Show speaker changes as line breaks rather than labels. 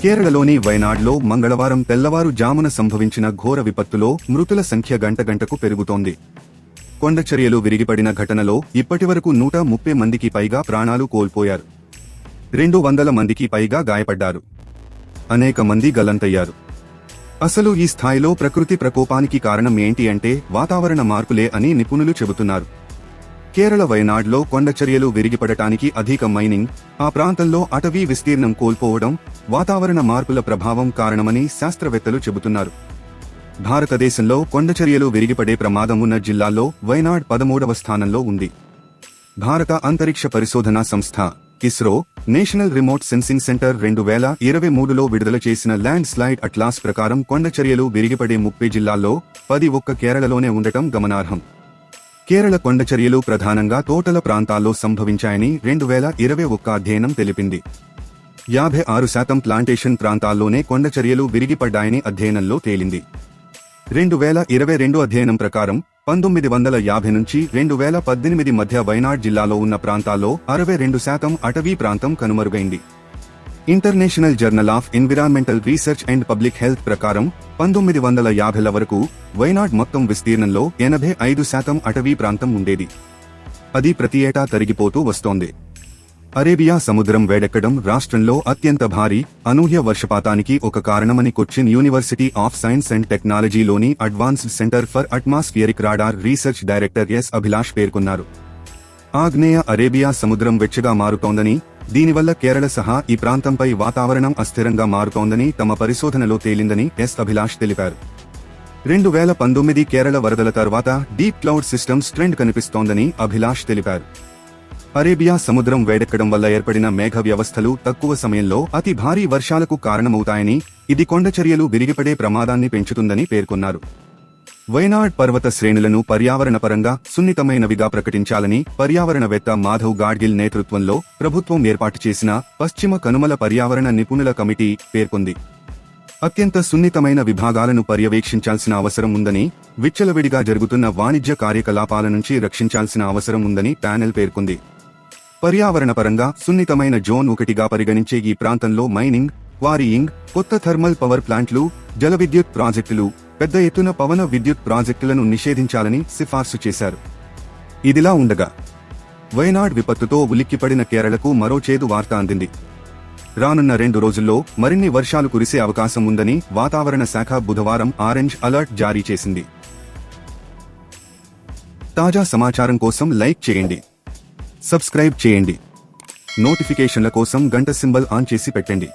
కేరళలోని వయనాడ్లో మంగళవారం తెల్లవారుజామున సంభవించిన ఘోర విపత్తులో మృతుల సంఖ్య గంటగంటకు పెరుగుతోంది. కొండచర్యలు విరిగిపడిన ఘటనలో ఇప్పటివరకు 130 మందికి పైగా ప్రాణాలు కోల్పోయారు. 200 మందికి పైగా గాయపడ్డారు. అనేక మంది గల్లంతయ్యారు. అసలు ఈ స్థాయిలో ప్రకృతి ప్రకోపానికి కారణం ఏంటి అంటే వాతావరణ మార్పులే అని నిపుణులు చెబుతున్నారు. కేరళ వయనాడ్లో కొండచర్యలు విరిగిపడటానికి అధిక మైనింగ్, ఆ ప్రాంతంలో అటవీ విస్తీర్ణం కోల్పోవడం, వాతావరణ మార్పుల ప్రభావం కారణమని శాస్త్రవేత్తలు చెబుతున్నారు. భారతదేశంలో కొండచర్యలు విరిగిపడే ప్రమాదం ఉన్న జిల్లాల్లో వయనాడ్ 13వ స్థానంలో ఉంది. భారత అంతరిక్ష పరిశోధనా సంస్థ ISRO national remote sensing centre 2023లో విడుదల చేసిన ల్యాండ్ స్లైడ్ అట్లాస్ ప్రకారం కొండచర్యలు విరిగిపడే 30 జిల్లాల్లో 10 ఒక్క కేరళలోనే ఉండటం గమనార్హం. కేరళ కొండచర్యలు ప్రధానంగా తోటల ప్రాంతాల్లో సంభవించాయని 2021 అధ్యయనం తెలిపింది. 56% ప్లాంటేషన్ ప్రాంతాల్లోనే కొండచర్యలు విరిగిపడ్డాయని అధ్యయనంలో తేలింది. 2022 అధ్యయనం ప్రకారం 1950 నుంచి 2018 మధ్య వయనాడ్ జిల్లాలో ఉన్న ప్రాంతాల్లో 62% అటవీ ప్రాంతం కనుమరుగైంది. International journal of environmental research and public health ప్రకారం 1950ల వరకు వయనాడ్ మొత్తం విస్తీర్ణంలో 85% అటవీ ప్రాంతం ఉండేది. అది ప్రతి ఏటా తరిగిపోతూ వస్తోంది. అరేబియా సముద్రం వేడెక్కడం రాష్ట్రంలో అత్యంత భారీ, అనూహ్య వర్షపాతానికి ఒక కారణమని Cochin university of science and టెక్నాలజీలోని advanced centre for atmospheric radar research director S Abhilash పేర్కొన్నారు. ఆగ్నేయ అరేబియా సముద్రం వెచ్చగా మారుతోందని, దీనివల్ల కేరళ సహా ఈ ప్రాంతంపై వాతావరణం అస్థిరంగా మారుతోందని తమ పరిశోధనలో తేలిందని ఎస్ అభిలాష్ తెలిపారు. 2019 కేరళ వరదల తర్వాత డీప్ క్లౌడ్ సిస్టమ్స్ ట్రెండ్ కనిపిస్తోందని అభిలాష్ తెలిపారు. అరేబియా సముద్రం వేడెక్కడం వల్ల ఏర్పడిన మేఘ వ్యవస్థలు తక్కువ సమయంలో అతి భారీ వర్షాలకు కారణమవుతాయని, ఇది కొండచర్యలు విరిగిపడే ప్రమాదాన్ని పెంచుతుందని పేర్కొన్నారు. వయనాడ్ పర్వత శ్రేణులను పర్యావరణపరంగా సున్నితమైనవిగా ప్రకటించాలని పర్యావరణవేత్త మాధవ్ గాడ్గిల్ నేతృత్వంలో ప్రభుత్వం ఏర్పాటు చేసిన పశ్చిమ కనుమల పర్యావరణ నిపుణుల కమిటీ పేర్కొంది. అత్యంత సున్నితమైన విభాగాలను పర్యవేక్షించాల్సిన అవసరం ఉందని, విచ్చలవిడిగా జరుగుతున్న వాణిజ్య కార్యకలాపాల నుంచి రక్షించాల్సిన అవసరం ఉందని ప్యానెల్ పేర్కొంది. పర్యావరణపరంగా సున్నితమైన జోన్ 1గా పరిగణించే ఈ ప్రాంతంలో మైనింగ్, క్వారీయింగ్, కొత్త థర్మల్ పవర్ ప్లాంట్లు, జల విద్యుత్ ప్రాజెక్టులు, పెద్ద ఎత్తున పవన విద్యుత్ ప్రాజెక్టులను నిషేధించాలని సిఫార్సు చేశారు. ఇదిలా ఉండగా వయనాడ్ విపత్తుతో ఉలిక్కిపడిన కేరళకు మరో చేదు వార్త అందింది. రానున్న 2 రోజుల్లో మరిన్ని వర్షాలు కురిసే అవకాశం ఉందని వాతావరణ శాఖ బుధవారం ఆరెంజ్ అలర్ట్ జారీ చేసింది. తాజా సమాచారం కోసం లైక్ చేయండి, సబ్స్క్రైబ్ చేయండి, నోటిఫికేషన్ల కోసం గంట సింబల్ ఆన్ చేసి పెట్టండి.